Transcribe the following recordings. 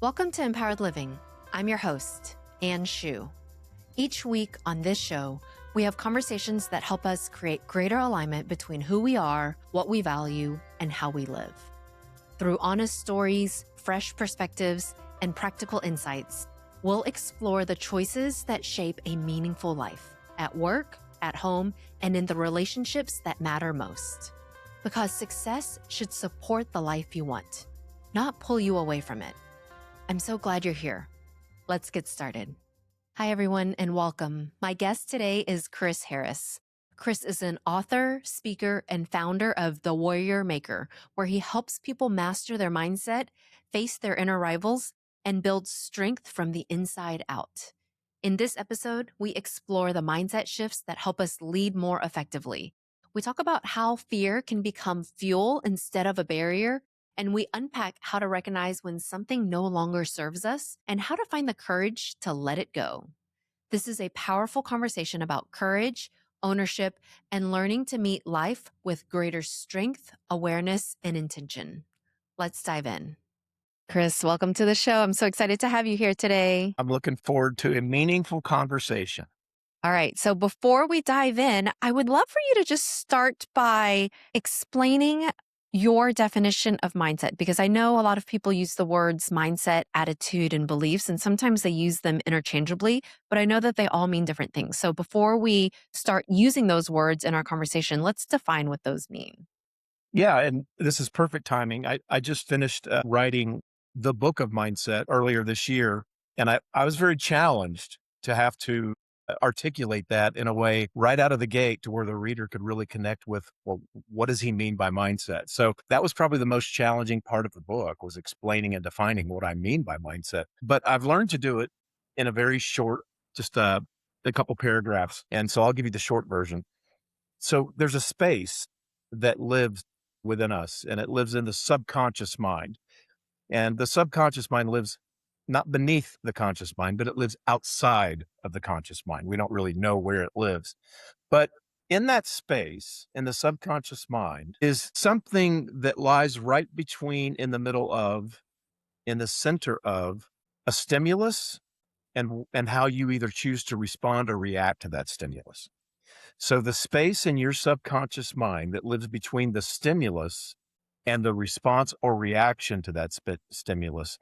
Welcome to Mpowered Living. I'm your host, Sheu. Each week on this show, we have conversations that help us create greater alignment between who we are, what we value, and how we live. Through honest stories, fresh perspectives, and practical insights, we'll explore the choices that shape a meaningful life at work, at home, and in the relationships that matter most. Because success should support the life you want, not pull you away from it. I'm so glad you're here. Let's get started. Hi, everyone, and welcome. My guest today is Chris Harris. Chris is an author, speaker, and founder of The Warrior Maker, where he helps people master their mindset, face their inner rivals, and build strength from the inside out. In this episode, we explore the mindset shifts that help us lead more effectively. We talk about how fear can become fuel instead of a barrier, and we unpack how to recognize when something no longer serves us and how to find the courage to let it go. This is a powerful conversation about courage, ownership, and learning to meet life with greater strength, awareness, and intention. Let's dive in. Chris, welcome to the show. I'm so excited to have you here today. I'm looking forward to a meaningful conversation. All right. So before we dive in, I would love for you to just start by explaining your definition of mindset, because I know a lot of people use the words mindset, attitude, and beliefs, and sometimes they use them interchangeably, but I know that they all mean different things. So before we start using those words in our conversation, let's define what those mean. Yeah, and this is perfect timing. I just finished writing the book of mindset earlier this year, and I was very challenged to have to articulate that in a way right out of the gate to where the reader could really connect with, well, what does he mean by mindset? So that was probably the most challenging part of the book, was explaining and defining what I mean by mindset. But I've learned to do it in a very short, just a couple paragraphs. And so I'll give you the short version. So there's a space that lives within us, and it lives in the subconscious mind. And the subconscious mind lives not beneath the conscious mind, but it lives outside of the conscious mind. We don't really know where it lives. But in that space, in the subconscious mind, is something that lies right between, in the middle of, in the center of a stimulus and how you either choose to respond or react to that stimulus. So the space in your subconscious mind that lives between the stimulus and the response or reaction to that stimulus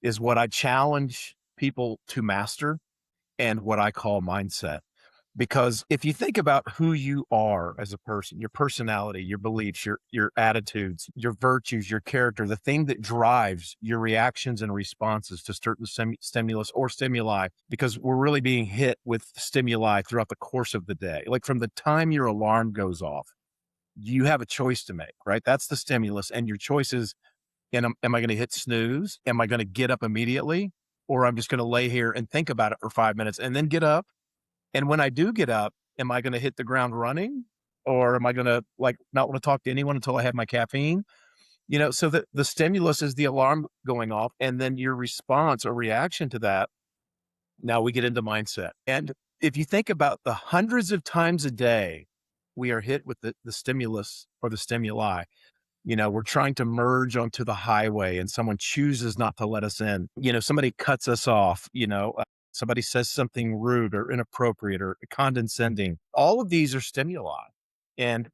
is what I challenge people to master and what I call mindset. Because if you think about who you are as a person, your personality, your beliefs, your attitudes, your virtues, your character, the thing that drives your reactions and responses to certain stimulus or stimuli, because we're really being hit with stimuli throughout the course of the day. Like from the time your alarm goes off, you have a choice to make, right? That's the stimulus. And your choice is, am I going to hit snooze? Am I going to get up immediately? Or I'm just going to lay here and think about it for 5 minutes and then get up? And when I do get up, am I going to hit the ground running, or am I going to not want to talk to anyone until I have my caffeine? So the stimulus is the alarm going off, and then your response or reaction to that. Now we get into mindset. And if you think about the hundreds of times a day we are hit with the stimulus or the stimuli, we're trying to merge onto the highway and someone chooses not to let us in. Somebody cuts us off, somebody says something rude or inappropriate or condescending. All of these are stimuli. And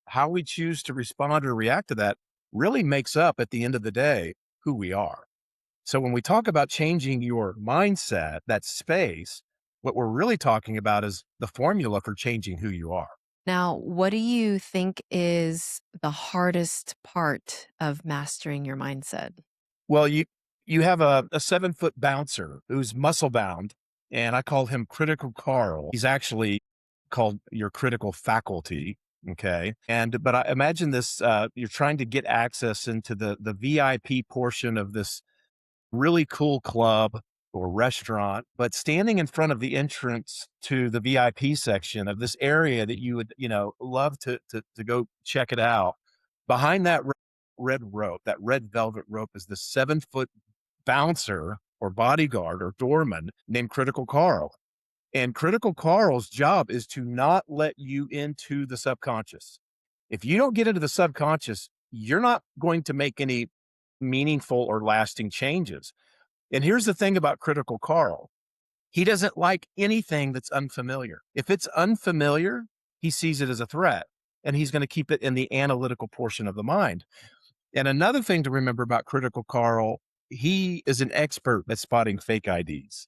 how we choose to respond or react to that really makes up, at the end of the day, who we are. So when we talk about changing your mindset, that space, what we're really talking about is the formula for changing who you are. Now, what do you think is the hardest part of mastering your mindset? Well, you have a 7-foot bouncer who's muscle bound, and I call him Critical Carl. He's actually called your critical faculty. Okay. But I imagine this, you're trying to get access into the VIP portion of this really cool club or restaurant, but standing in front of the entrance to the VIP section of this area that you would, love to go check it out. Behind that red rope, that red velvet rope, is the 7-foot bouncer or bodyguard or doorman named Critical Carl. And Critical Carl's job is to not let you into the subconscious. If you don't get into the subconscious, you're not going to make any meaningful or lasting changes. And here's the thing about critical Carl. He doesn't like anything that's unfamiliar. If it's unfamiliar, he sees it as a threat and he's going to keep it in the analytical portion of the mind. And another thing to remember about critical Carl, he is an expert at spotting fake IDs.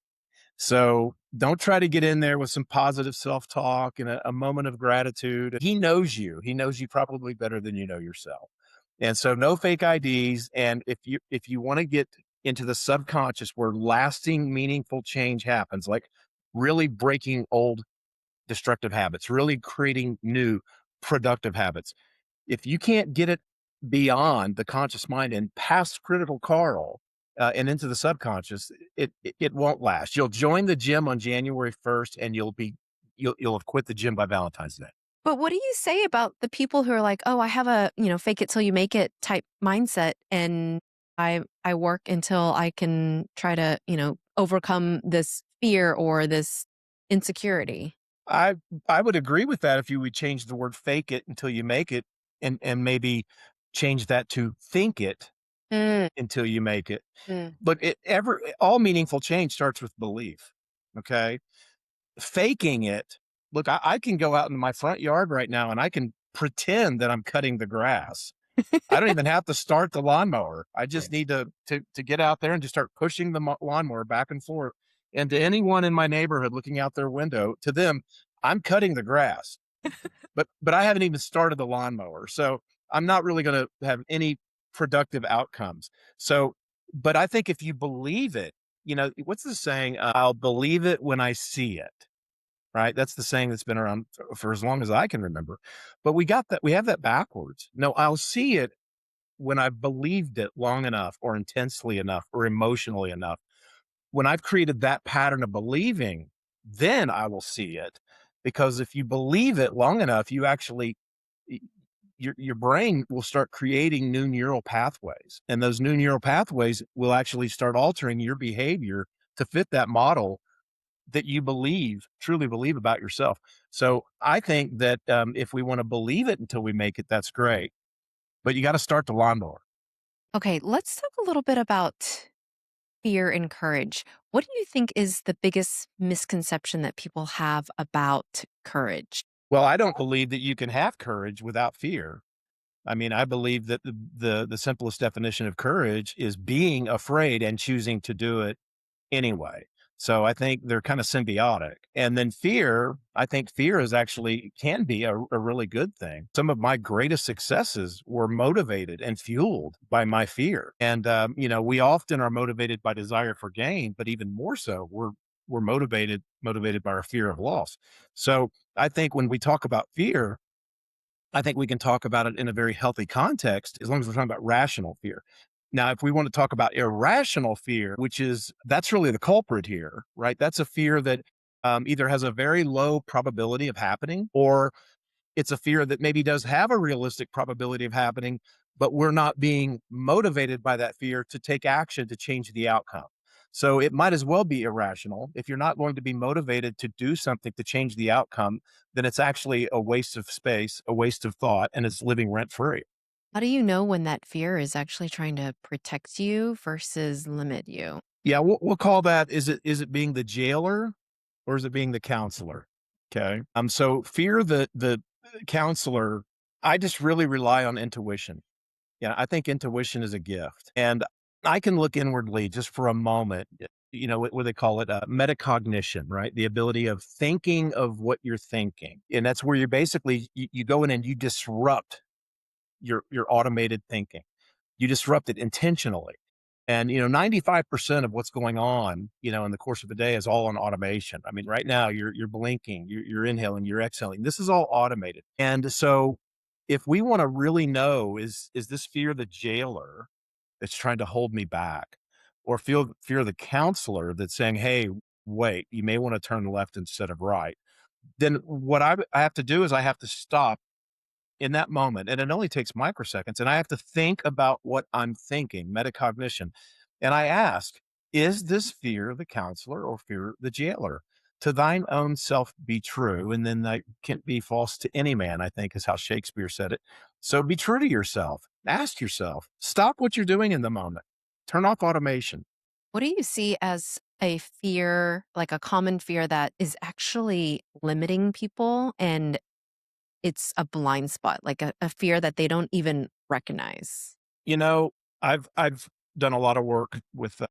So don't try to get in there with some positive self talk and a moment of gratitude. He knows you. He knows you probably better than you know yourself. And so no fake IDs. And if you want to get into the subconscious where lasting, meaningful change happens, like really breaking old destructive habits, really creating new productive habits, if you can't get it beyond the conscious mind and past critical Carl and into the subconscious, it won't last. You'll join the gym on January 1st, and you'll have quit the gym by Valentine's Day. But what do you say about the people who are like, "Oh, I have a, fake it till you make it type mindset and I work until I can try to, overcome this fear or this insecurity." I I would agree with that if you would change the word "fake it" until you make it, and maybe change that to "think it" Mm, until you make it. mm. But all meaningful change starts with belief. Okay, faking it. Look, I can go out in my front yard right now and I can pretend that I'm cutting the grass. I don't even have to start the lawnmower. I just need to get out there and just start pushing the lawnmower back and forth. And to anyone in my neighborhood looking out their window, to them, I'm cutting the grass, but I haven't even started the lawnmower. So I'm not really going to have any productive outcomes. So, but I think if you believe it, what's the saying? I'll believe it when I see it. Right? That's the saying that's been around for as long as I can remember. But we have that backwards. No, I'll see it when I've believed it long enough or intensely enough or emotionally enough. When I've created that pattern of believing, then I will see it. Because if you believe it long enough, you actually y- your brain will start creating new neural pathways. And those new neural pathways will actually start altering your behavior to fit that model that you truly believe about yourself. So I think that if we want to believe it until we make it, that's great. But you got to start the lawnmower. Okay, let's talk a little bit about fear and courage. What do you think is the biggest misconception that people have about courage? Well, I don't believe that you can have courage without fear. I mean, I believe that the simplest definition of courage is being afraid and choosing to do it anyway. So I think they're kind of symbiotic. And then fear, I think fear is actually can be a really good thing. Some of my greatest successes were motivated and fueled by my fear. And we often are motivated by desire for gain, but even more so, we're motivated by our fear of loss. So I think when we talk about fear, I think we can talk about it in a very healthy context as long as we're talking about rational fear. Now, if we want to talk about irrational fear, that's really the culprit here, right? That's a fear that either has a very low probability of happening, or it's a fear that maybe does have a realistic probability of happening, but we're not being motivated by that fear to take action to change the outcome. So it might as well be irrational. If you're not going to be motivated to do something to change the outcome, then it's actually a waste of space, a waste of thought, and it's living rent free. How do you know when that fear is actually trying to protect you versus limit you? Yeah, we'll call that, is it being the jailer or is it being the counselor? Okay. So fear the counselor, I just really rely on intuition. Yeah, I think intuition is a gift. And I can look inwardly just for a moment, what they call it, metacognition, right? The ability of thinking of what you're thinking. And that's where you go in and you disrupt your automated thinking. You disrupt it intentionally. And 95% of what's going on, in the course of a day is all on automation. I mean, right now you're blinking, you're inhaling, you're exhaling. This is all automated. And so if we want to really know, is this fear the jailer that's trying to hold me back? Or fear the counselor that's saying, hey, wait, you may want to turn left instead of right. Then what I have to do is I have to stop in that moment, and it only takes microseconds, and I have to think about what I'm thinking, metacognition. And I ask, is this fear the counselor or fear the jailer? To thine own self be true, and then that can't be false to any man, I think is how Shakespeare said it. So be true to yourself. Ask yourself, stop what you're doing in the moment. Turn off automation. What do you see as a fear, like a common fear that is actually limiting people and it's a blind spot, like a fear that they don't even recognize? You know, I've done a lot of work with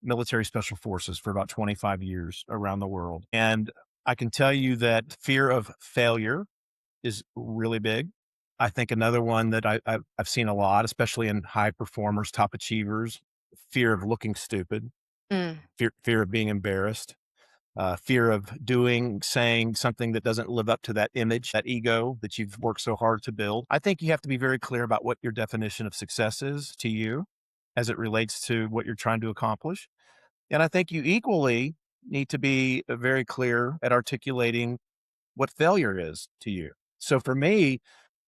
military special forces for about 25 years around the world. And I can tell you that fear of failure is really big. I think another one that I've seen a lot, especially in high performers, top achievers, fear of looking stupid, Mm, fear of being embarrassed, fear of doing, saying something that doesn't live up to that image, that ego that you've worked so hard to build. I think you have to be very clear about what your definition of success is to you as it relates to what you're trying to accomplish. And I think you equally need to be very clear at articulating what failure is to you. So for me,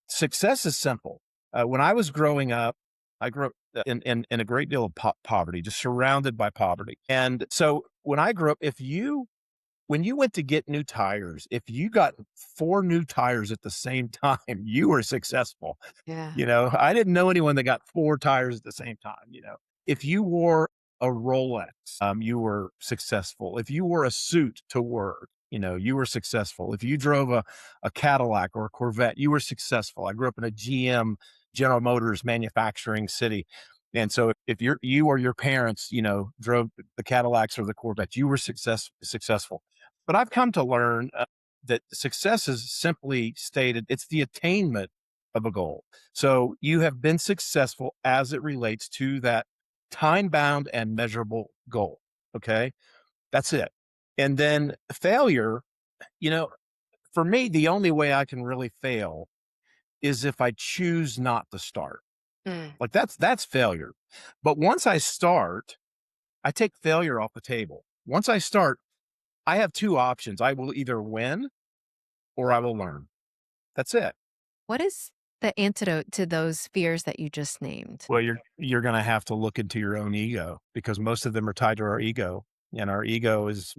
success is simple. When I was growing up, I grew up in a great deal of poverty, just surrounded by poverty. And so when I grew up, when you went to get new tires, if you got 4 new tires at the same time, you were successful. yeah. I didn't know anyone that got 4 tires at the same time. If you wore a Rolex, you were successful. If you wore a suit to work, you were successful. If you drove a Cadillac or a Corvette, you were successful. I grew up in a GM, General Motors manufacturing city. And so if you or your parents, drove the Cadillacs or the Corvettes, you were successful. But I've come to learn that success is simply stated, it's the attainment of a goal. So you have been successful as it relates to that time bound and measurable goal. Okay. That's it. And then failure, you know, for me, the only way I can really fail is if I choose not to start. Mm. Like that's failure. But once I start, I take failure off the table. Once I start, I have 2 options. I will either win or I will learn. That's it. What is the antidote to those fears that you just named? Well, you're gonna have to look into your own ego because most of them are tied to our ego, and our ego is,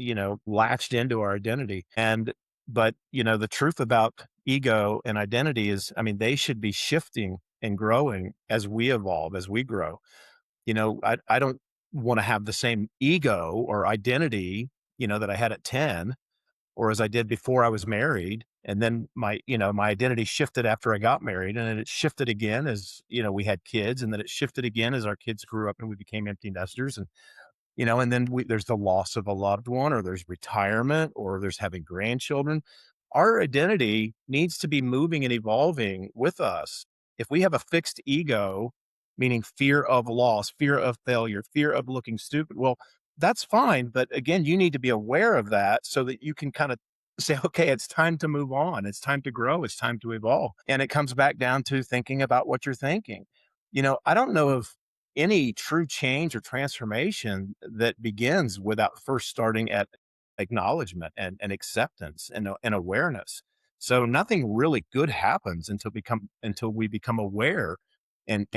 latched into our identity. But the truth about ego and identity is, I mean, they should be shifting and growing as we evolve, as we grow. I don't wanna have the same ego or identity, that I had at 10 or as I did before I was married. And then my identity shifted after I got married, and then it shifted again as, we had kids, and then it shifted again as our kids grew up and we became empty nesters. And then there's the loss of a loved one, or there's retirement, or there's having grandchildren. Our identity needs to be moving and evolving with us. If we have a fixed ego, meaning fear of loss, fear of failure, fear of looking stupid, well, that's fine. But again, you need to be aware of that so that you can kind of say, okay, it's time to move on. It's time to grow. It's time to evolve. And it comes back down to thinking about what you're thinking. I don't know if any true change or transformation that begins without first starting at acknowledgement and acceptance and awareness. So nothing really good happens until we become aware and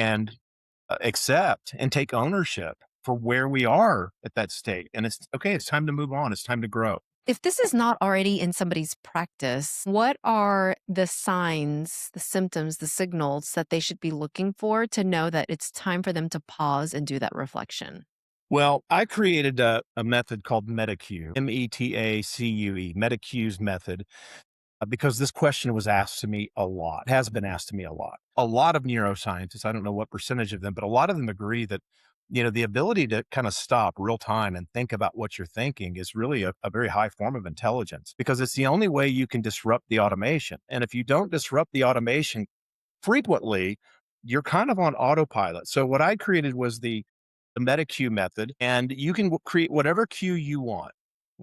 accept and take ownership for where we are at that state. And it's okay. It's time to move on. It's time to grow. If this is not already in somebody's practice, what are the signs, the symptoms, the signals that they should be looking for to know that it's time for them to pause and do that reflection? Well, I created a method called MetaCue, METACUE, MetaCue's method, because this question was asked to me a lot, has been asked to me a lot. A lot of neuroscientists, I don't know what percentage of them, but a lot of them agree that, the ability to kind of stop real time and think about what you're thinking is really a very high form of intelligence because it's the only way you can disrupt the automation. And if you don't disrupt the automation frequently, you're kind of on autopilot. So what I created was the meta cue method, and you can create whatever cue you want.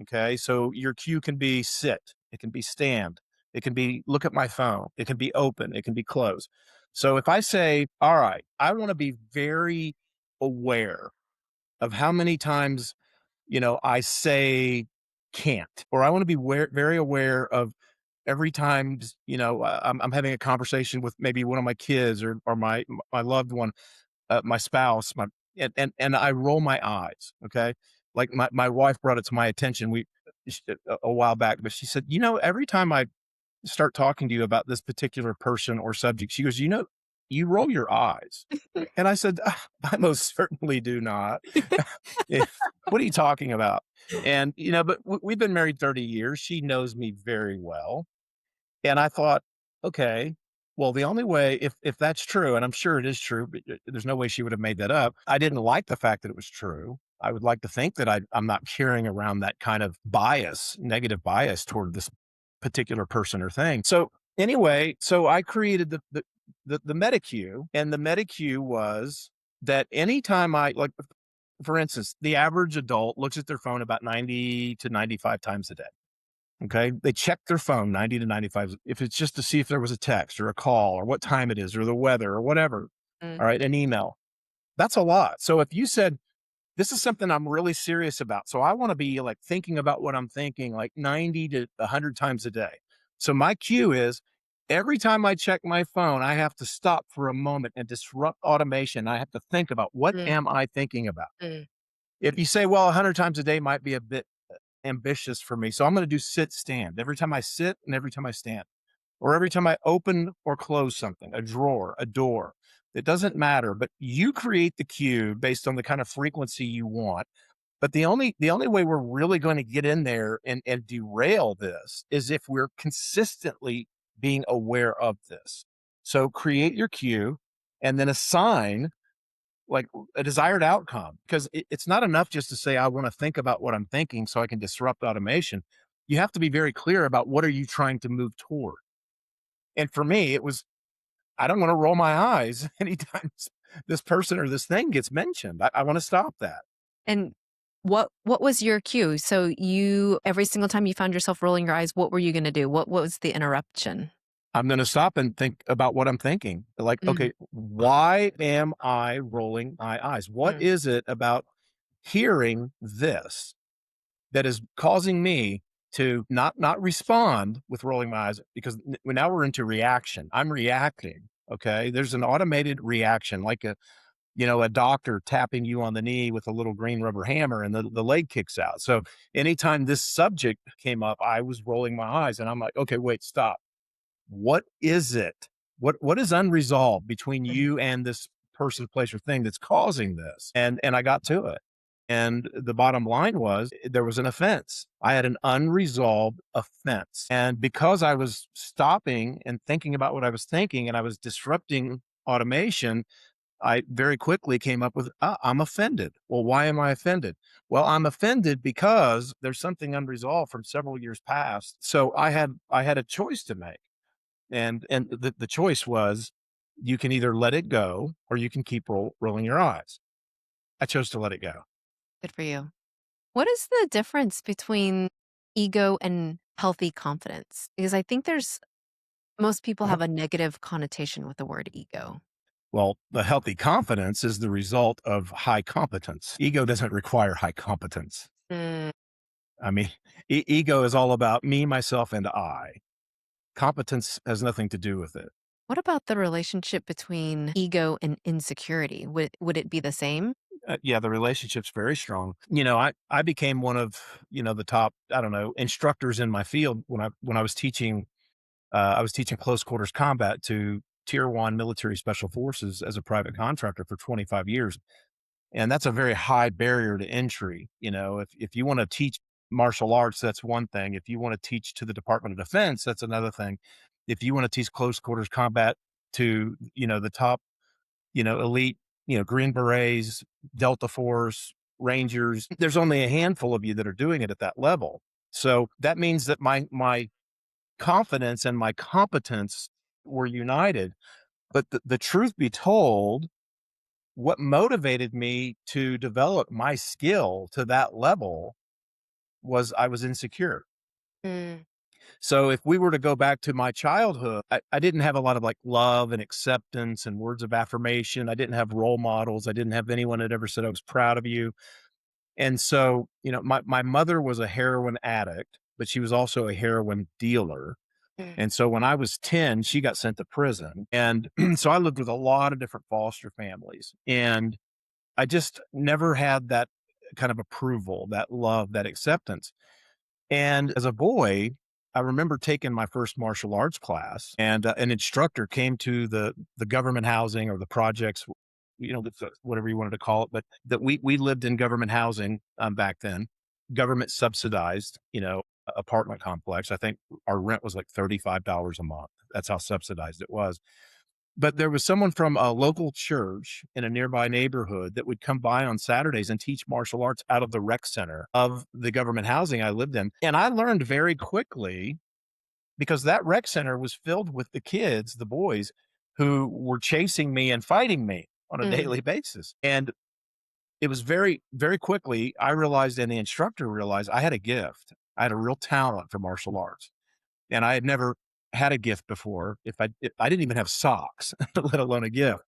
Okay. So your cue can be sit, it can be stand, it can be look at my phone, it can be open, it can be closed. So if I say, all right, I want to be very aware of how many times, I say can't, or I want to be very aware of every time, I'm having a conversation with maybe one of my kids or my loved one, my spouse, and I roll my eyes. Okay. Like my wife brought it to my attention. A while back, but she said, every time I start talking to you about this particular person or subject, she goes, you roll your eyes. And I said, I most certainly do not. What are you talking about? And, but we've been married 30 years. She knows me very well. And I thought, okay, well, the only way, if that's true, and I'm sure it is true, but there's no way she would have made that up. I didn't like the fact that it was true. I would like to think that I'm not carrying around that kind of bias, negative bias toward this particular person or thing. So anyway, so I created the MetaQ, and the MetaQ was that anytime for instance, the average adult looks at their phone about 90 to 95 times a day. Okay. They check their phone 90 to 95. If it's just to see if there was a text or a call or what time it is or the weather or whatever. Mm, All right. An email. That's a lot. So if you said, this is something I'm really serious about. So I want to be like thinking about what I'm thinking like 90 to 100 times a day. So my cue is every time I check my phone, I have to stop for a moment and disrupt automation. I have to think about what mm, am I thinking about? mm, If you say, well, 100 times a day might be a bit ambitious for me. So I'm going to do sit stand every time I sit and every time I stand, or every time I open or close something, a drawer, a door. It doesn't matter, but you create the cue based on the kind of frequency you want. But the only way we're really going to get in there and derail this is if we're consistently being aware of this. So create your cue and then assign like a desired outcome, because it's not enough just to say, I want to think about what I'm thinking so I can disrupt automation. You have to be very clear about what are you trying to move toward. And for me, it was, I don't want to roll my eyes anytime this person or this thing gets mentioned. I want to stop that. And what was your cue? So you every single time you found yourself rolling your eyes, what were you gonna do? What was the interruption? I'm going to stop and think about what I'm thinking. Like, Mm, okay, why am I rolling my eyes? What mm, is it about hearing this that is causing me to not respond with rolling my eyes, because now we're into reaction. I'm reacting. Okay. There's an automated reaction, like a doctor tapping you on the knee with a little green rubber hammer and the leg kicks out. So anytime this subject came up, I was rolling my eyes and I'm like, okay, wait, stop. What is it? What is unresolved between mm, you and this person, place, or thing that's causing this? And I got to it. And the bottom line was there was an offense. I had an unresolved offense. And because I was stopping and thinking about what I was thinking and I was disrupting automation, I very quickly came up with, I'm offended. Well, why am I offended? Well, I'm offended because there's something unresolved from several years past. So I had a choice to make. And the choice was you can either let it go or you can keep rolling your eyes. I chose to let it go. good for you. What is the difference between ego and healthy confidence? Because I think there's most people Uh-huh. have a negative connotation with the word ego. Well, the healthy confidence is the result of high competence. Ego doesn't require high competence. Mm. I mean, ego is all about me, myself, and I. Competence has nothing to do with it. What about the relationship between ego and insecurity? Would it be the same? Yeah, the relationship's very strong. I became one of the top, I don't know, instructors in my field when I was teaching. I was teaching close quarters combat to tier one military special forces as a private contractor for 25 years. And that's a very high barrier to entry. If you want to teach martial arts, that's one thing. If you want to teach to the Department of Defense, that's another thing. If you want to teach close quarters combat to, the top, elite, Green Berets, Delta Force, Rangers, there's only a handful of you that are doing it at that level. So that means that my confidence and my competence were united. But the truth be told, what motivated me to develop my skill to that level was I was insecure. Mm, So if we were to go back to my childhood, I didn't have a lot of like love and acceptance and words of affirmation. I didn't have role models. I didn't have anyone that ever said I was proud of you. And so, my mother was a heroin addict, but she was also a heroin dealer. mm, And so when I was 10, she got sent to prison. And so I lived with a lot of different foster families. And I just never had that kind of approval, that love, that acceptance. And as a boy, I remember taking my first martial arts class, and an instructor came to the government housing or the projects, whatever you wanted to call it, but that we lived in government housing back then, government subsidized, apartment complex. I think our rent was like $35 a month. That's how subsidized it was. But there was someone from a local church in a nearby neighborhood that would come by on Saturdays and teach martial arts out of the rec center of the government housing I lived in. And I learned very quickly because that rec center was filled with the kids, the boys who were chasing me and fighting me on a Mm. daily basis. And it was very, very quickly, I realized and the instructor realized I had a gift. I had a real talent for martial arts. And I had never had a gift before. If I didn't even have socks, let alone a gift.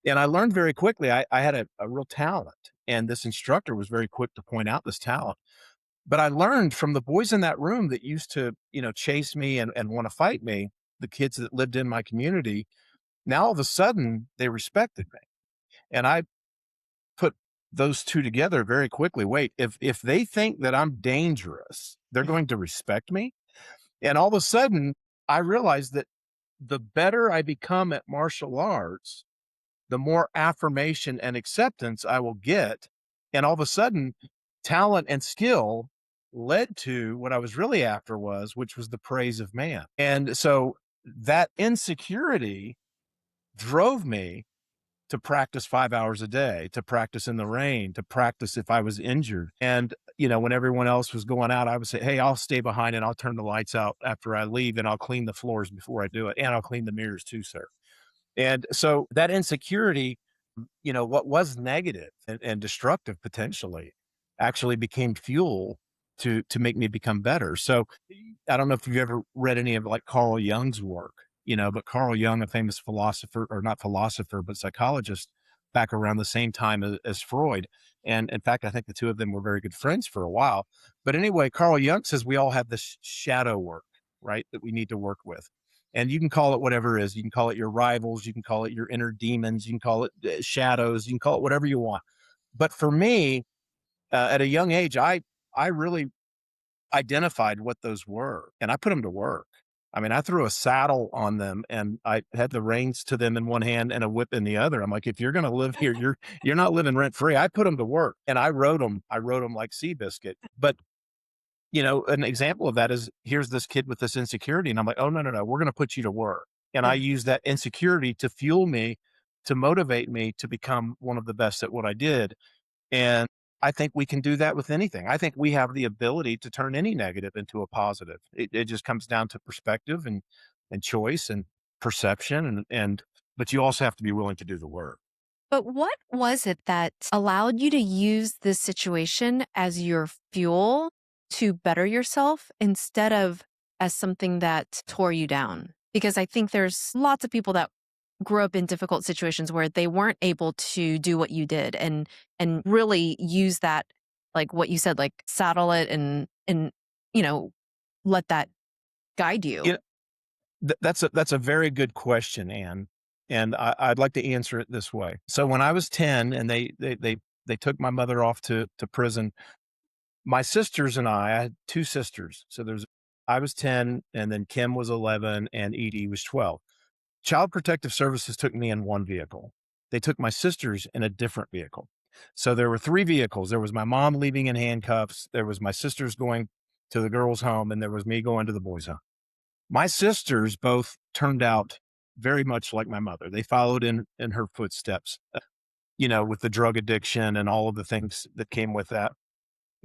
And I learned very quickly I had a real talent. And this instructor was very quick to point out this talent. But I learned from the boys in that room that used to, chase me and want to fight me, the kids that lived in my community, now all of a sudden they respected me. And I put those two together very quickly. Wait, if they think that I'm dangerous, they're going to respect me. And all of a sudden, I realized that the better I become at martial arts, the more affirmation and acceptance I will get. And all of a sudden, talent and skill led to what I was really after which was the praise of man. And so that insecurity drove me to practice 5 hours a day, to practice in the rain, to practice if I was injured. And, when everyone else was going out, I would say, hey, I'll stay behind and I'll turn the lights out after I leave and I'll clean the floors before I do it. And I'll clean the mirrors too, sir. And so that insecurity, what was negative and destructive potentially actually became fuel to make me become better. So I don't know if you've ever read any of like Carl Jung's work, but Carl Jung, a famous philosopher, or not philosopher, but psychologist back around the same time as Freud. And in fact, I think the two of them were very good friends for a while. But anyway, Carl Jung says we all have this shadow work, right, that we need to work with. And you can call it whatever it is. You can call it your rivals. You can call it your inner demons. You can call it shadows. You can call it whatever you want. But for me, at a young age, I really identified what those were, and I put them to work. I mean, I threw a saddle on them, and I had the reins to them in one hand and a whip in the other. I'm like, if you're going to live here, you're not living rent free. I put them to work, and I rode them. I rode them like Seabiscuit. But an example of that is here's this kid with this insecurity. And I'm like, oh, no, no, no, we're going to put you to work. And I Mm. use that insecurity to fuel me, to motivate me to become one of the best at what I did. And I think we can do that with anything. I think we have the ability to turn any negative into a positive. It just comes down to perspective and choice and perception. But you also have to be willing to do the work. But what was it that allowed you to use this situation as your fuel to better yourself instead of as something that tore you down? Because I think there's lots of people that grew up in difficult situations where they weren't able to do what you did and really use that, like what you said, like saddle it and you know let that guide you. You know, that's a very good question, Anne. And I'd like to answer it this way. So when I was 10 and they took my mother off to prison, my sisters and I had two sisters. So I was 10 and then Kim was 11 and Edie was 12. Child Protective Services took me in one vehicle. They took my sisters in a different vehicle. So there were three vehicles. There was my mom leaving in handcuffs. There was my sisters going to the girls' home, and there was me going to the boys' home. My sisters both turned out very much like my mother. They followed in her footsteps, with the drug addiction and all of the things that came with that.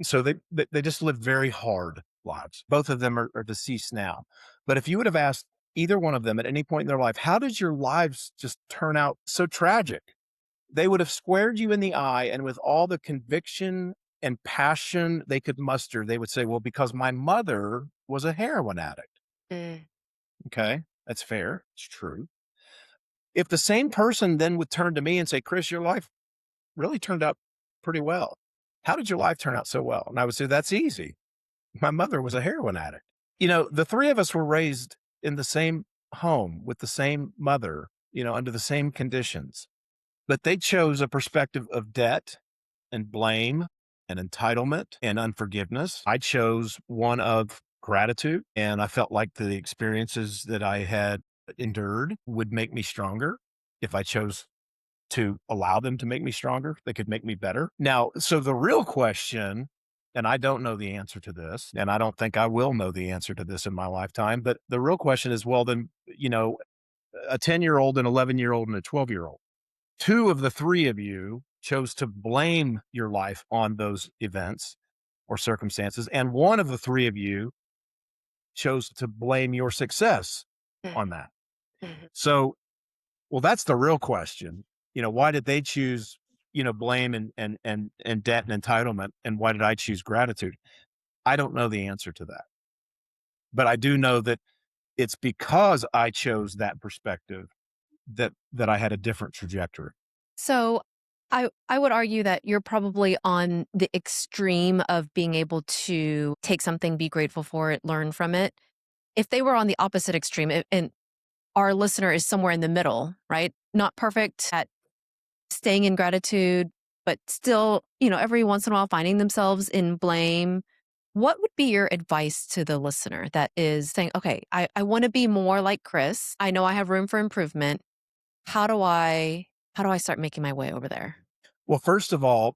So they just lived very hard lives. Both of them are deceased now. But if you would have asked either one of them at any point in their life, how did your lives just turn out so tragic? They would have squared you in the eye, and with all the conviction and passion they could muster, they would say, well, because my mother was a heroin addict. Mm. Okay, that's fair. It's true. If the same person then would turn to me and say, Chris, your life really turned out pretty well. How did your life turn out so well? And I would say, that's easy. My mother was a heroin addict. The three of us were raised in the same home with the same mother, under the same conditions, but they chose a perspective of debt and blame and entitlement and unforgiveness. I chose one of gratitude. And I felt like the experiences that I had endured would make me stronger if I chose to allow them to make me stronger. They could make me better. Now, so the real question, and I don't know the answer to this, and I don't think I will know the answer to this in my lifetime, but the real question is, well, then, a 10-year-old, an 11-year-old, and a 12-year-old, two of the three of you chose to blame your life on those events or circumstances. And one of the three of you chose to blame your success on that. Mhm. So, well, that's the real question. Why did they choose, blame and debt and entitlement? And why did I choose gratitude? I don't know the answer to that. But I do know that it's because I chose that perspective that I had a different trajectory. So I would argue that you're probably on the extreme of being able to take something, be grateful for it, learn from it. If they were on the opposite extreme, and our listener is somewhere in the middle, right? Not perfect at staying in gratitude, but still, every once in a while finding themselves in blame. What would be your advice to the listener that is saying, okay, I want to be more like Chris. I know I have room for improvement. How do I start making my way over there? Well, first of all,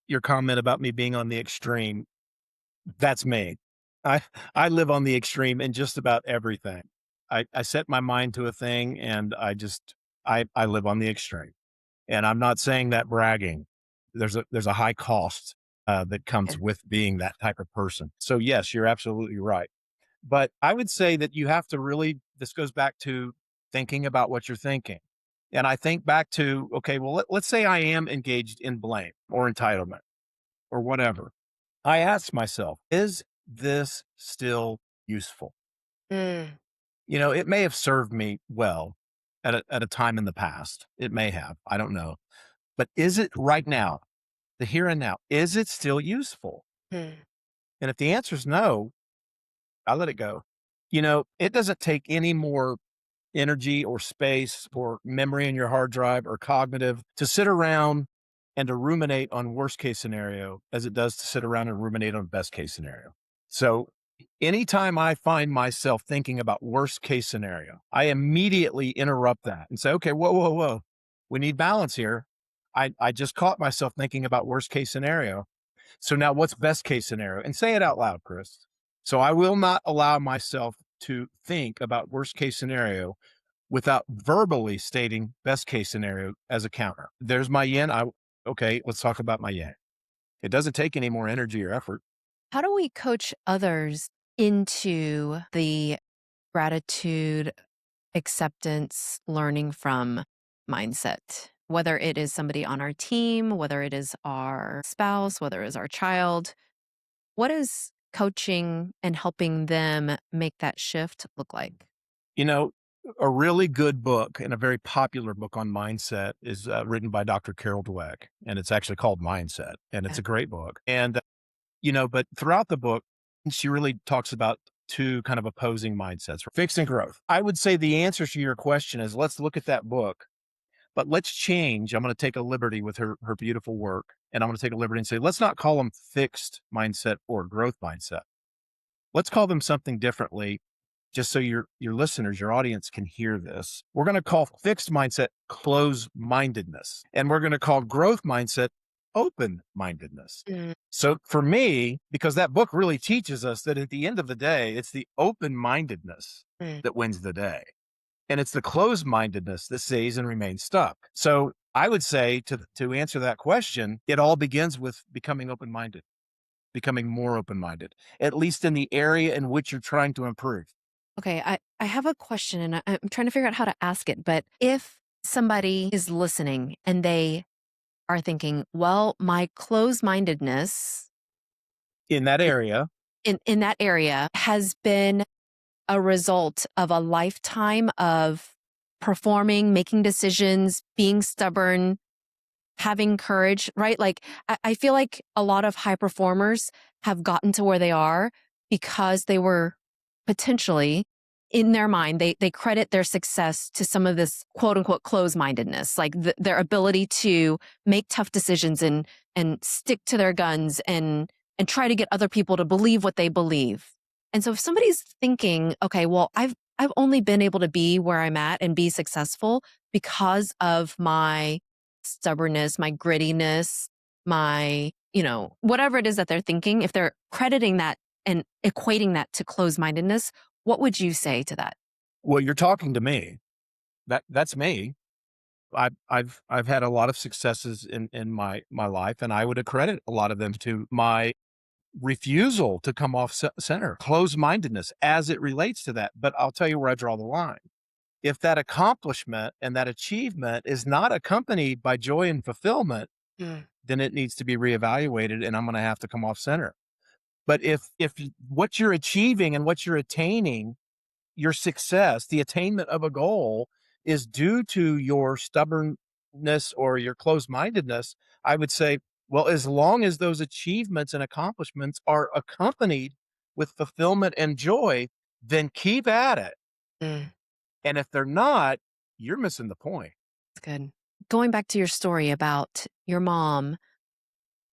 your comment about me being on the extreme, that's me. I I live on the extreme in just about everything. I set my mind to a thing and I live on the extreme. And I'm not saying that bragging. There's a high cost that comes Okay. with being that type of person. So yes, you're absolutely right. But I would say that you have to really, this goes back to thinking about what you're thinking. And I think back to, okay, well, let's say I am engaged in blame or entitlement or whatever. I ask myself, is this still useful? Mm, It may have served me well at a time in the past. It may have. I don't know. But is it right now, the here and now, is it still useful? mm, And if the answer is no, I let it go. It doesn't take any more energy or space or memory in your hard drive or cognitive to sit around and to ruminate on worst case scenario as it does to sit around and ruminate on best case scenario. So anytime I find myself thinking about worst case scenario, I immediately interrupt that and say, okay, whoa, whoa, whoa. We need balance here. I just caught myself thinking about worst case scenario. So now what's best case scenario? And say it out loud, Chris. So I will not allow myself to think about worst case scenario without verbally stating best case scenario as a counter. There's my yin. Okay, let's talk about my yang. It doesn't take any more energy or effort. How do we coach others into the gratitude, acceptance, learning from mindset? Whether it is somebody on our team, whether it is our spouse, whether it is our child, what is coaching and helping them make that shift look like? You know, a really good book and a very popular book on mindset is written by Dr. Carol Dweck, and it's actually called Mindset, and it's Yeah. a great book. And but throughout the book, she really talks about two kind of opposing mindsets, fixed and growth. I would say the answer to your question is let's look at that book, but let's change. I'm going to take a liberty with her beautiful work, and I'm going to take a liberty and say, let's not call them fixed mindset or growth mindset. Let's call them something differently, just so your listeners, your audience can hear this. We're going to call fixed mindset closed mindedness, and we're going to call growth mindset open mindedness. Mm, So for me, because that book really teaches us that at the end of the day, it's the open mindedness mm. that wins the day. And it's the closed mindedness that stays and remains stuck. So I would say to answer that question, it all begins with becoming open minded, becoming more open minded, at least in the area in which you're trying to improve. Okay, I have a question and I'm trying to figure out how to ask it. But if somebody is listening and they are thinking, well, my closed mindedness In that area, in that area has been a result of a lifetime of performing, making decisions, being stubborn, having courage, right? Like, I feel like a lot of high performers have gotten to where they are because they were potentially in their mind, they credit their success to some of this quote unquote closed mindedness, like their ability to make tough decisions and stick to their guns and try to get other people to believe what they believe. And so if somebody's thinking, okay, well, I've only been able to be where I'm at and be successful because of my stubbornness, my grittiness, my, whatever it is that they're thinking, if they're crediting that and equating that to closed-mindedness, what would you say to that? Well, you're talking to me. That's me. I've had a lot of successes in my life, and I would accredit a lot of them to my refusal to come off center, closed mindedness as it relates to that. But I'll tell you where I draw the line. If that accomplishment and that achievement is not accompanied by joy and fulfillment, Mm, then it needs to be reevaluated, and I'm going to have to come off center. But if what you're achieving and what you're attaining, your success, the attainment of a goal is due to your stubbornness or your closed mindedness, I would say, well, as long as those achievements and accomplishments are accompanied with fulfillment and joy, then keep at it. mm, And if they're not, you're missing the point. that's good. Going back to your story about your mom,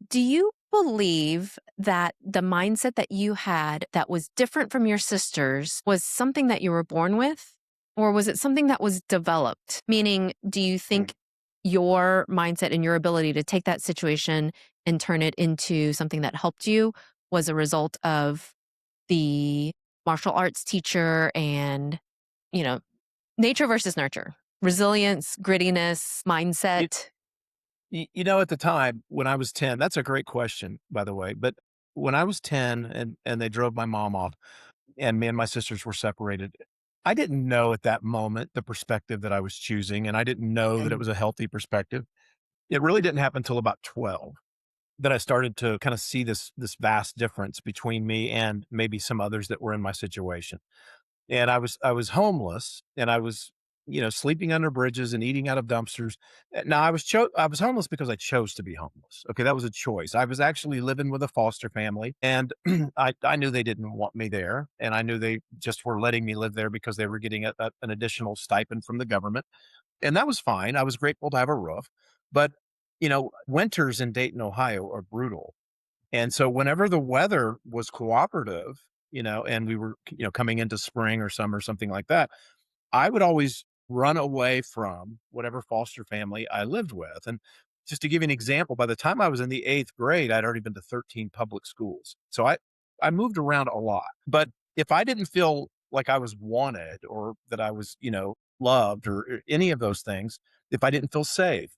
do you believe that the mindset that you had that was different from your sister's was something that you were born with? Or was it something that was developed? Meaning, do you think your mindset and your ability to take that situation and turn it into something that helped you was a result of the martial arts teacher and, you know, nature versus nurture, resilience, grittiness, It, mindset? at the time when I was 10, that's a great question, by the way. But when I was 10 and they drove my mom off, and me and my sisters were separated. I didn't know at that moment the perspective that I was choosing, and I didn't know that it Mm, was a healthy perspective. It really didn't happen until about 12 that I started to kind of see this vast difference between me and maybe some others that were in my situation. And I was homeless, and I was, sleeping under bridges and eating out of dumpsters. Now I was homeless because I chose to be homeless. Okay, that was a choice. I was actually living with a foster family, and I knew they didn't want me there, and I knew they just were letting me live there because they were getting an additional stipend from the government, and that was fine. I was grateful to have a roof, but winters in Dayton, Ohio are brutal. And so whenever the weather was cooperative, and we were, coming into spring or summer, something like that, I would always run away from whatever foster family I lived with. And just to give you an example, by the time I was in the 8th grade, I'd already been to 13 public schools. So I moved around a lot. But if I didn't feel like I was wanted or that I was, loved or any of those things, if I didn't feel safe,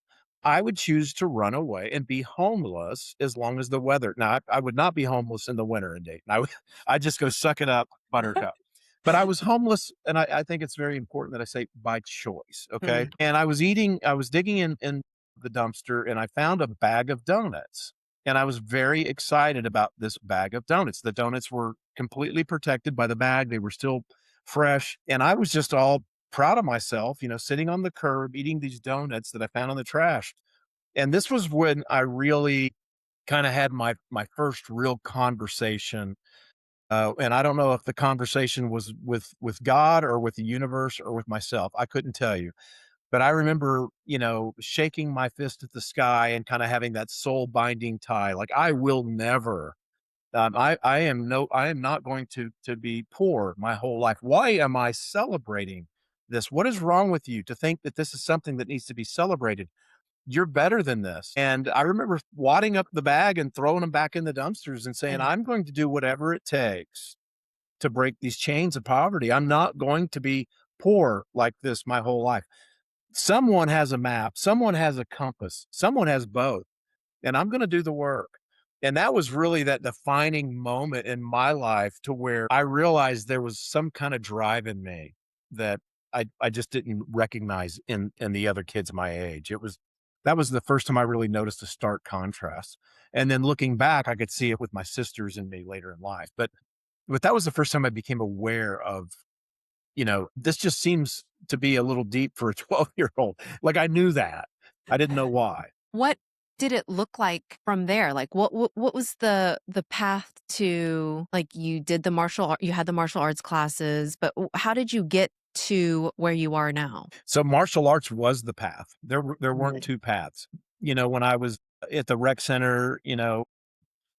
I would choose to run away and be homeless as long as the weather. Now, I would not be homeless in the winter in Dayton. I'd just go suck it up, buttercup. But I was homeless, and I think it's very important that I say by choice, okay? mm, And I was digging in the dumpster, and I found a bag of donuts, and I was very excited about this bag of donuts. The donuts were completely protected by the bag. They were still fresh, and I was just all proud of myself, sitting on the curb eating these donuts that I found in the trash. And this was when I really kinda had my first real conversation, and I don't know if the conversation was with God or with the universe or with myself. I couldn't tell you. But I remember, shaking my fist at the sky and kinda having that soul binding tie, like, I will never, I am not going to be poor my whole life. Why am I celebrating this? What is wrong with you to think that this is something that needs to be celebrated? You're better than this. And I remember wadding up the bag and throwing them back in the dumpsters and saying, mm. I'm going to do whatever it takes to break these chains of poverty. I'm not going to be poor like this my whole life. Someone has a map, someone has a compass, someone has both, and I'm going to do the work. And that was really that defining moment in my life to where I realized there was some kind of drive in me that I just didn't recognize in the other kids my age. That was the first time I really noticed a stark contrast. And then looking back, I could see it with my sisters and me later in life. But that was the first time I became aware of, this just seems to be a little deep for a 12-year-old. Like I knew that. I didn't know why. What did it look like from there? Like what was the path to, like, you had the martial arts classes, but how did you get to where you are now? So martial arts was the path. There weren't Mm, two paths. When I was at the rec center,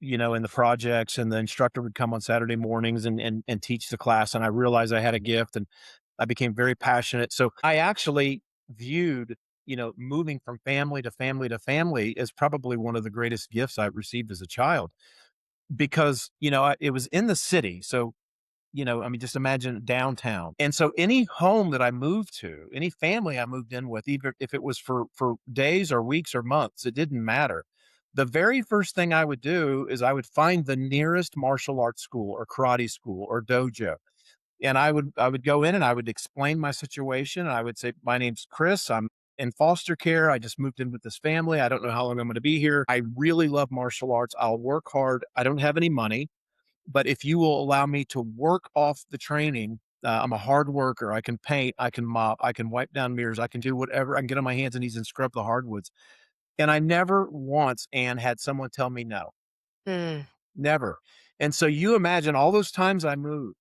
in the projects, and the instructor would come on Saturday mornings and teach the class. And I realized I had a gift, and I became very passionate. So I actually viewed, moving from family to family to family as probably one of the greatest gifts I received as a child because, it was in the city. So, I mean, just imagine downtown. And so any home that I moved to, any family I moved in with, even if it was for days or weeks or months, it didn't matter. The very first thing I would do is I would find the nearest martial arts school or karate school or dojo. And I would go in and I would explain my situation. And I would say, my name's Chris. I'm in foster care. I just moved in with this family. I don't know how long I'm going to be here. I really love martial arts. I'll work hard. I don't have any money, but if you will allow me to work off the training, I'm a hard worker. I can paint, I can mop, I can wipe down mirrors, I can do whatever. I can get on my hands and knees and scrub the hardwoods. And I never once, Anne, had someone tell me no, Mm. never. And so you imagine all those times I moved.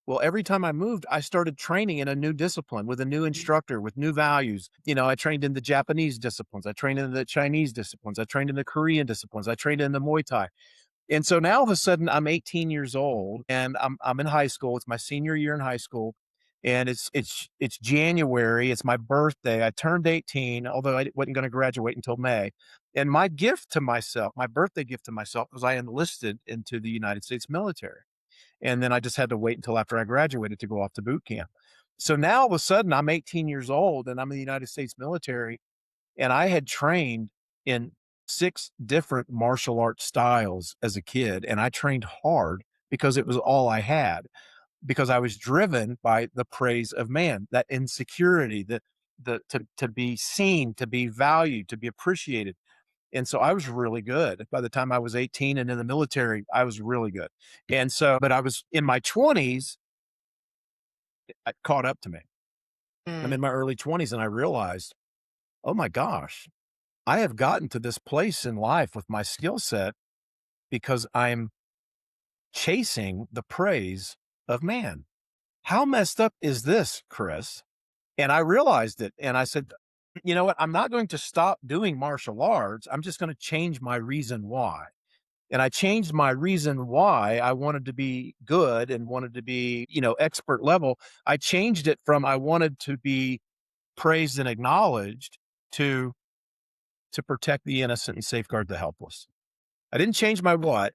Well, every time I moved, I started training in a new discipline with a new instructor with new values. I trained in the Japanese disciplines. I trained in the Chinese disciplines. I trained in the Korean disciplines. I trained in the Muay Thai. And so now all of a sudden I'm 18 years old and I'm in high school. It's my senior year in high school. And it's January. It's my birthday. I turned 18, although I wasn't going to graduate until May. And my gift to myself, my birthday gift to myself, was I enlisted into the United States military. And then I just had to wait until after I graduated to go off to boot camp. So now all of a sudden I'm 18 years old and I'm in the United States military, and I had trained in 6 different martial art styles as a kid, and I trained hard because it was all I had, because I was driven by the praise of man, that insecurity, to be seen, to be valued, to be appreciated. And so I was really good. By the time I was 18 and in the military, I was really good. And so, but I was in my 20s, it caught up to me. I'm Mm. in my early 20s and I realized, oh my gosh, I have gotten to this place in life with my skill set because I'm chasing the praise of man. How messed up is this, Chris? And I realized it. And I said, you know what? I'm not going to stop doing martial arts. I'm just going to change my reason why. And I changed my reason why I wanted to be good and wanted to be, expert level. I changed it from I wanted to be praised and acknowledged to protect the innocent and safeguard the helpless. I didn't change my what,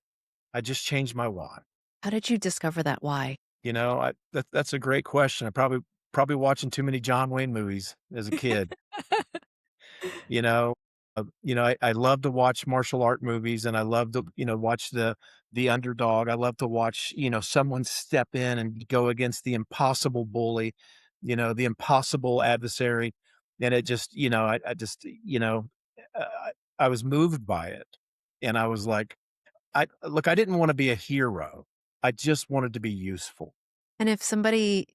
I just changed my why. How did you discover that why? That's a great question. I probably watching too many John Wayne movies as a kid. You know, I love to watch martial art movies, and I love to, watch the underdog. I love to watch, someone step in and go against the impossible bully, the impossible adversary. And it just, I just, I was moved by it. And I was like, I didn't want to be a hero. I just wanted to be useful. And if somebody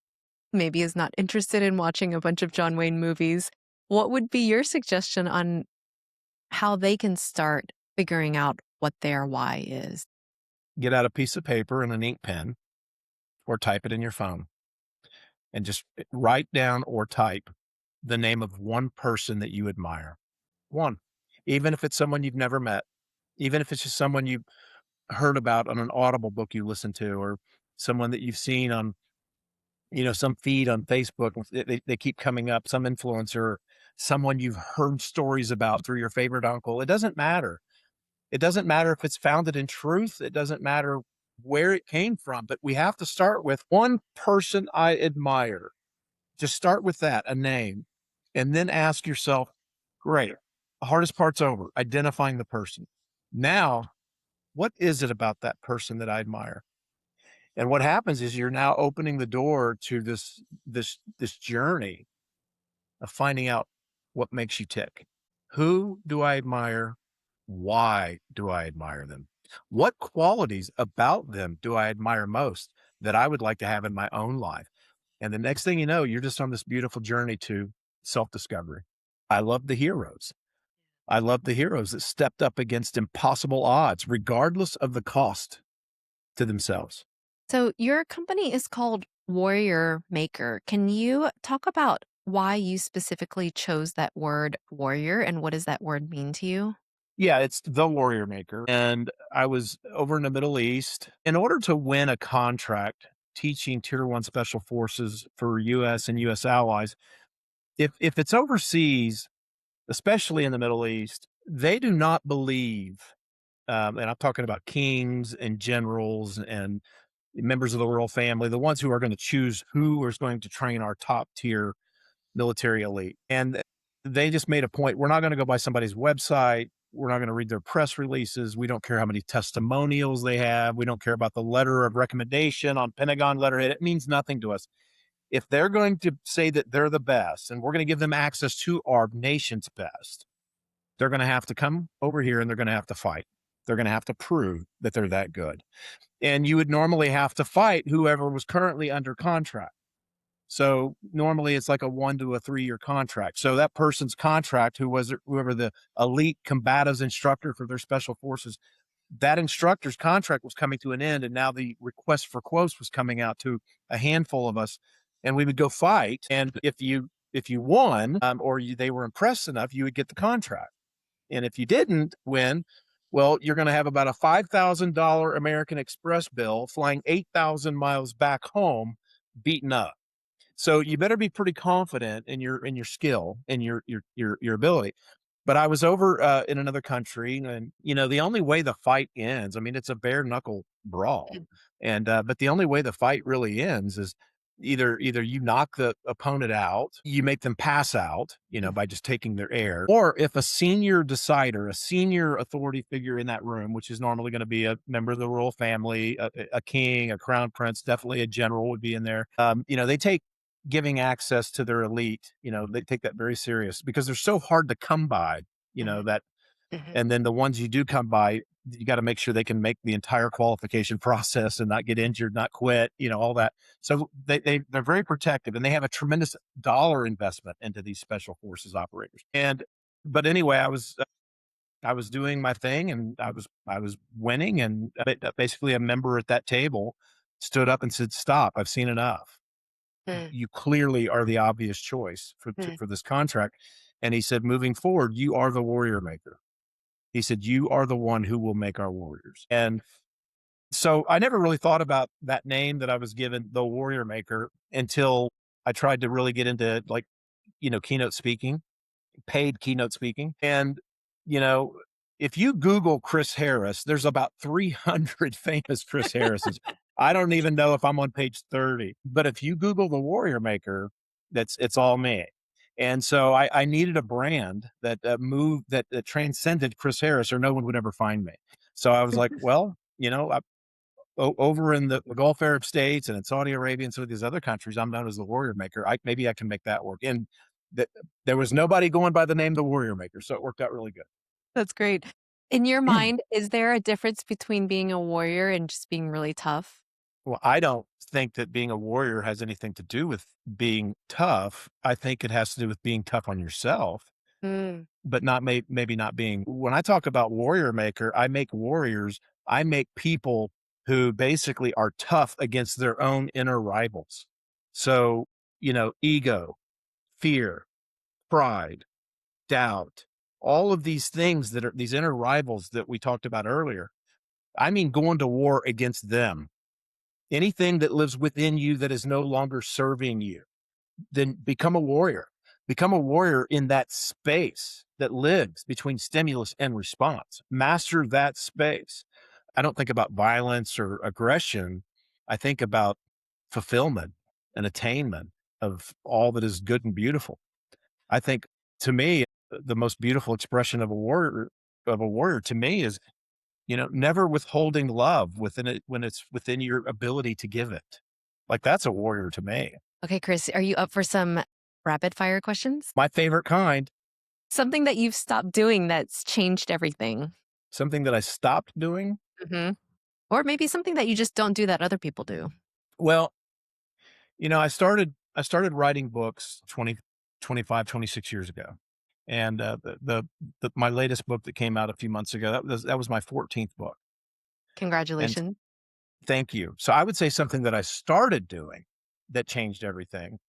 maybe is not interested in watching a bunch of John Wayne movies, what would be your suggestion on how they can start figuring out what their why is? Get out a piece of paper and an ink pen or type it in your phone and just write down or type the name of one person that you admire. One, even if it's someone you've never met, even if it's just someone you've heard about on an Audible book you listen to, or someone that you've seen on, some feed on Facebook. They keep coming up, some influencer, someone you've heard stories about through your favorite uncle. It doesn't matter. It doesn't matter if it's founded in truth. It doesn't matter where it came from, but we have to start with one person I admire. Just start with that, a name, and then ask yourself, great, the hardest part's over, identifying the person. Now, what is it about that person that I admire? And what happens is you're now opening the door to this journey of finding out what makes you tick. Who do I admire? Why do I admire them? What qualities about them do I admire most that I would like to have in my own life? And the next thing you know, you're just on this beautiful journey to self-discovery. I love the heroes. I love the heroes that stepped up against impossible odds, regardless of the cost to themselves. So, your company is called Warrior Maker. Can you talk about why you specifically chose that word warrior and what does that word mean to you? Yeah, it's The Warrior Maker, and I was over in the Middle East. In order to win a contract teaching Tier 1 Special Forces for US and US allies, if it's overseas, especially in the Middle East, they do not believe, and I'm talking about kings and generals and members of the royal family, the ones who are gonna choose who is going to train our top tier military elite. And they just made a point. We're not going to go by somebody's website. We're not going to read their press releases. We don't care how many testimonials they have. We don't care about the letter of recommendation on Pentagon letterhead. It means nothing to us. If they're going to say that they're the best and we're going to give them access to our nation's best, they're going to have to come over here and they're going to have to fight. They're going to have to prove that they're that good. And you would normally have to fight whoever was currently under contract. So normally it's like a 1 to a 3-year contract. So that person's contract, whoever the elite combatives instructor for their special forces, that instructor's contract was coming to an end, and now the request for quotes was coming out to a handful of us, and we would go fight. And if you won, they were impressed enough, you would get the contract. And if you didn't win, well, you're going to have about a $5,000 American Express bill flying 8,000 miles back home, beaten up. So you better be pretty confident in your skill and your ability. But I was over in another country, and the only way the fight ends, I mean, it's a bare knuckle brawl, and but the only way the fight really ends is either you knock the opponent out, you make them pass out, by just taking their air, or if a senior decider, a senior authority figure in that room, which is normally going to be a member of the royal family, a king, a crown prince, definitely a general would be in there. They take giving access to their elite, they take that very serious because they're so hard to come by, Mhm, that mhm, and then the ones you do come by, you got to make sure they can make the entire qualification process and not get injured, not quit, all that. So they're very protective and they have a tremendous dollar investment into these special forces operators. And but anyway, I was doing my thing and I was winning and basically a member at that table stood up and said, "Stop, I've seen enough. mm, You clearly are the obvious choice mm, for this contract." And he said, "Moving forward, you are the warrior maker." He said, "You are the one who will make our warriors." And so I never really thought about that name that I was given, the warrior maker, until I tried to really get into like, keynote speaking, paid keynote speaking. And, you know, if you Google Chris Harris, there's about 300 famous Chris Harrises. I don't even know if I'm on page 30, but if you Google the Warrior Maker, it's all me. And so I needed a brand that that transcended Chris Harris, or no one would ever find me. So I was like, well, over in the Gulf Arab states and in Saudi Arabia and some of these other countries, I'm known as the Warrior Maker. Maybe I can make that work. And that there was nobody going by the name the Warrior Maker, so it worked out really That's great. In your good. mind, is there a difference between being a warrior and just being really tough? Well, I don't think that being a warrior has anything to do with being tough. I think it has to do with being tough on yourself, Mm, but maybe not being. When I talk about warrior maker, I make warriors. I make people who basically are tough against their own inner rivals. So, ego, fear, pride, doubt, all of these things that are these inner rivals that we talked about earlier. I mean, going to war against them. Anything that lives within you that is no longer serving you, then become a warrior. Become a warrior in that space that lives between stimulus and response. Master that space. I don't think about violence or aggression. I think about fulfillment and attainment of all that is good and beautiful. I think, to me, the most beautiful expression of a warrior to me is, never withholding love within it when it's within your ability to give it. Like, that's a warrior to me. okay, Chris, are you up for some rapid fire questions? My favorite kind, Something that you've stopped doing that's changed everything. something that I stopped doing. Mhm. Or maybe something that you just don't do that other people do. Well, I started writing books 20, 25, 26 years ago. And my latest book that came out a few months ago, that was my 14th book. And Congratulations. thank you. So I would say something that I started doing that changed everything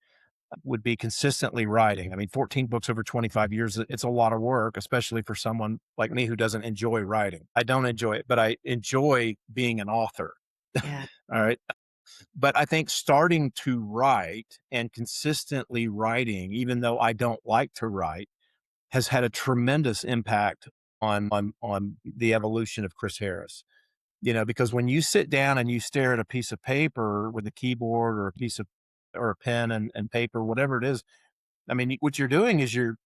would be consistently writing. I mean, 14 books over 25 years, it's a lot of work, especially for someone like me who doesn't enjoy writing. I don't enjoy it, but I enjoy being an author. Yeah. All right. But I think starting to write and consistently writing, even though I don't like to write, has had a tremendous impact on the evolution of Chris Harris. Because when you sit down and you stare at a piece of paper with a keyboard or a piece of or a pen and paper, whatever it is, I mean, what you're doing is you're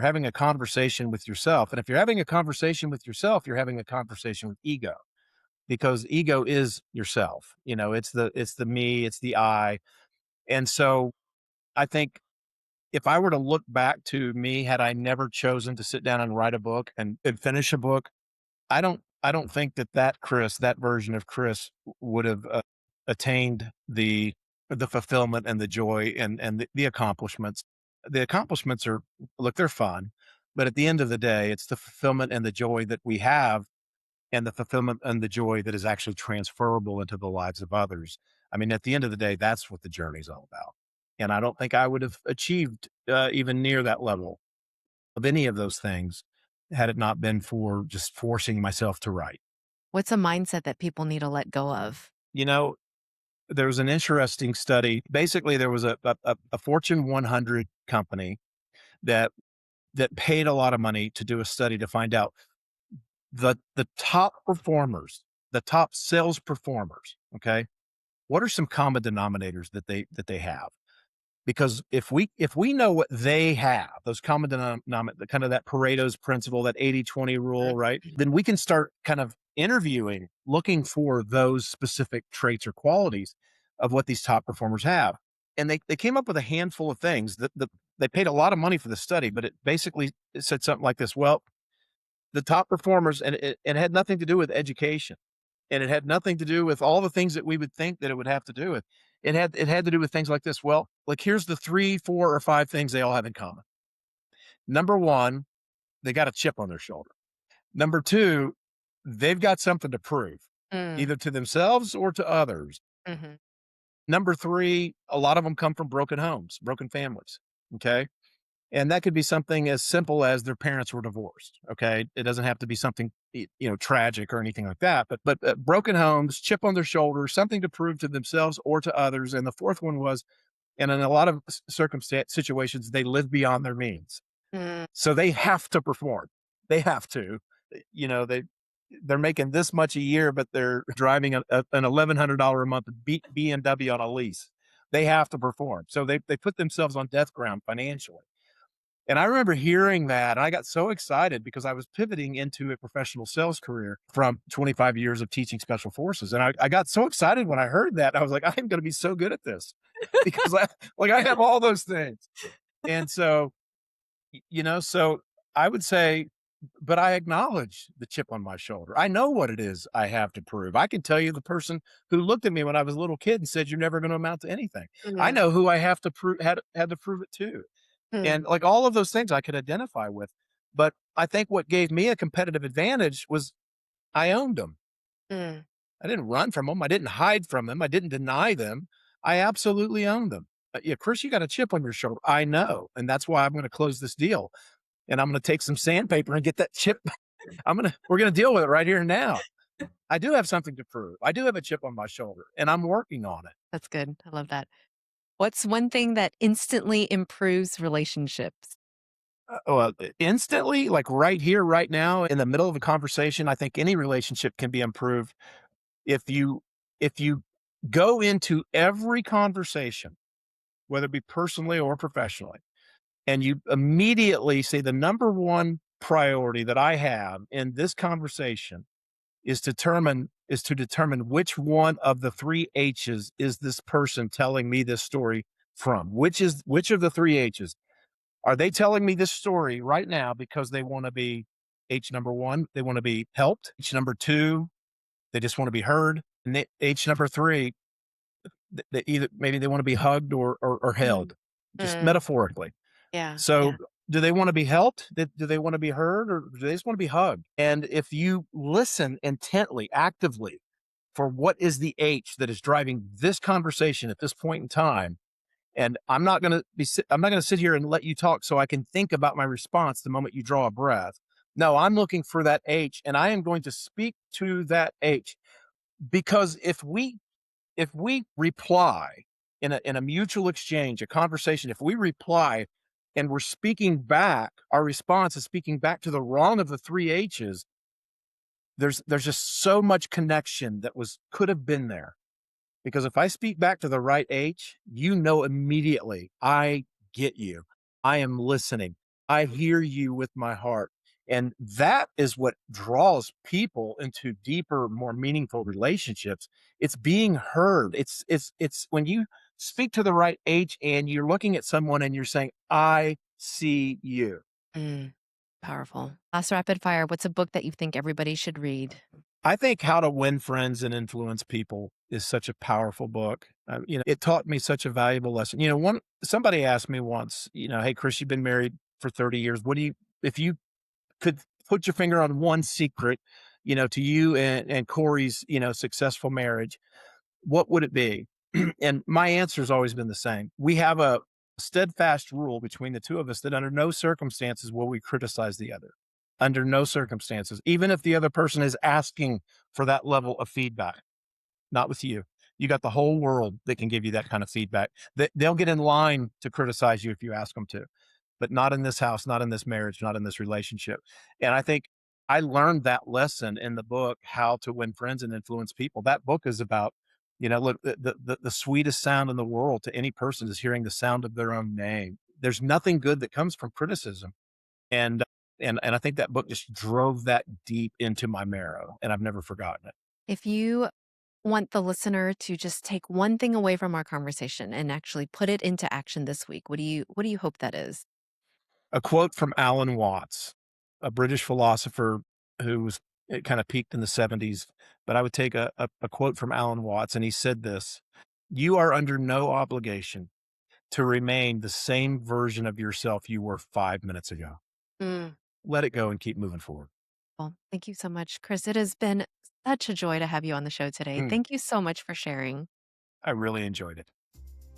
having a conversation with yourself. And if you're having a conversation with yourself, you're having a conversation with ego, because ego is yourself. It's the me, it's the I. And so I think if I were to look back to me, had I never chosen to sit down and write a book and finish a book, I don't think that Chris, that version of Chris would have attained the fulfillment and the joy and the accomplishments. The accomplishments are, look, they're fun, but at the end of the day, it's the fulfillment and the joy that we have, and the fulfillment and the joy that is actually transferable into the lives of others. I mean, at the end of the day, that's what the journey's all about. And I don't think I would have achieved even near that level of any of those things had it not been for just forcing myself to write. What's a mindset that people need to let go of? You know, there was an interesting study. Basically, there was a Fortune 100 company that paid a lot of money to do a study to find out the top performers, the top sales performers. Okay, what are some common denominators that they have? Because if we know what they have, those common denominator, kind of that Pareto's principle, that 80-20 rule, right? Mhm. Then we can start kind of interviewing, looking for those specific traits or qualities of what these top performers have. And they came up with a handful of things that they paid a lot of money for the study, but it said something like this. Well, the top performers, and it had nothing to do with education, and it had nothing to do with all the things that we would think that it would have to do with. It had to do with things like this. Well, like, here's the 3, 4, or 5 things they all have in common. Number 1, they got a chip on their shoulder. Number 2, they've got something to prove, Mm, either to themselves or to others. mhm. Number 3, a lot of them come from broken homes, broken families. Okay. And that could be something as simple as their parents were divorced. Okay. It doesn't have to be something, tragic or anything like that, but broken homes, chip on their shoulder, something to prove to themselves or to others. And the fourth one was, and in a lot of circumstance situations, they live beyond their means. Mm, So they have to perform. They have to, you know, they're making this much a year, but they're driving an $1,100 a month BMW on a lease. They have to perform. So they put themselves on death ground financially. And I remember hearing that, and I got so excited because I was pivoting into a professional sales career from 25 years of teaching special forces. And I got so excited when I heard that. I was like, I'm going to be so good at this because I have all those things. And so, so I would say, but I acknowledge the chip on my shoulder. I know what it is I have to prove. I can tell you the person who looked at me when I was a little kid and said, "You're never going to amount to anything." I mm, know who I have to prove, had to prove it to. mm, And, like, all of those things I could identify with. But I think what gave me a competitive advantage was I owned them. mm. I didn't run from them. I didn't hide from them. I didn't deny them. I absolutely owned them. Yeah, Chris, you got a chip on your shoulder. I know. And that's why I'm going to close this deal. And I'm going to take some sandpaper and get that chip. We're going to deal with it right here and now. I do have something to prove. I do have a chip on my shoulder, and I'm working on it. That's good. I love that. What's one thing that instantly improves relationships? Instantly, like right here, right now, in the middle of a conversation, I think any relationship can be improved if you go into every conversation, whether it be personally or professionally, and you immediately say the number one priority that I have in this conversation is to determine which one of the three H's is this person telling me this story from. Which of the three H's are they telling me this story right now because they want to be H number one, they want to be helped. H number two, they just want to be heard. And H number three, they either maybe they want to be hugged or Mm, held, just mm. metaphorically. Yeah, So, yeah. do they want to be helped? Do they want to be heard, or do they just want to be hugged? And if you listen intently, actively, for what is the H that is driving this conversation at this point in time, And I'm not going to sit here and let you talk so I can think about my response the moment you draw a breath. No, I'm looking for that H, and I am going to speak to that H. Because if we reply in a mutual exchange, a conversation, if we reply and we're speaking back, our response is speaking back to the wrong of the three H's, there's just so much connection that could have been there. Because if I speak back to the right H, you know immediately, I get you. I am listening. I hear you with my heart. And that is what draws people into deeper, more meaningful relationships. It's being heard. It's when you speak to the right H and you're looking at someone and you're saying, I see you. Mm, powerful. Last rapid fire. What's a book that you think everybody should read? I think How to Win Friends and Influence People is such a powerful book. It taught me such a valuable lesson. Somebody asked me once, hey, Chris, you've been married for 30 years. If you could put your finger on one secret, to you and Corey's, successful marriage, what would it be? And my answer has always been the same. We have a steadfast rule between the two of us that under no circumstances will we criticize the other. Under no circumstances, even if the other person is asking for that level of feedback. Not with you. You got the whole world that can give you that kind of feedback. They'll get in line to criticize you if you ask them to, but not in this house, not in this marriage, not in this relationship. And I think I learned that lesson in the book, How to Win Friends and Influence People. That book is about, look, the sweetest sound in the world to any person is hearing the sound of their own name. There's nothing good that comes from criticism. And and I think that book just drove that deep into my marrow, and I've never forgotten it. If you want the listener to just take one thing away from our conversation and actually put it into action this week, what do you hope that is? A quote from Alan Watts, a British philosopher who was it kind of peaked in the 70s, but I would take a quote from Alan Watts, and he said this: "You are under no obligation to remain the same version of yourself you were 5 minutes ago. Mm. Let it go and keep moving forward." Well, thank you so much, Chris. It has been such a joy to have you on the show today. Mm, Thank you so much for sharing. I really enjoyed it.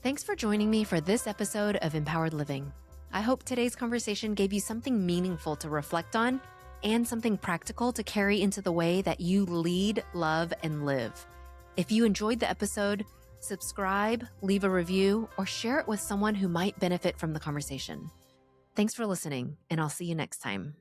Thanks for joining me for this episode of Empowered Living. I hope today's conversation gave you something meaningful to reflect on and something practical to carry into the way that you lead, love, and live. If you enjoyed the episode, subscribe, leave a review, or share it with someone who might benefit from the conversation. Thanks for listening, and I'll see you next time.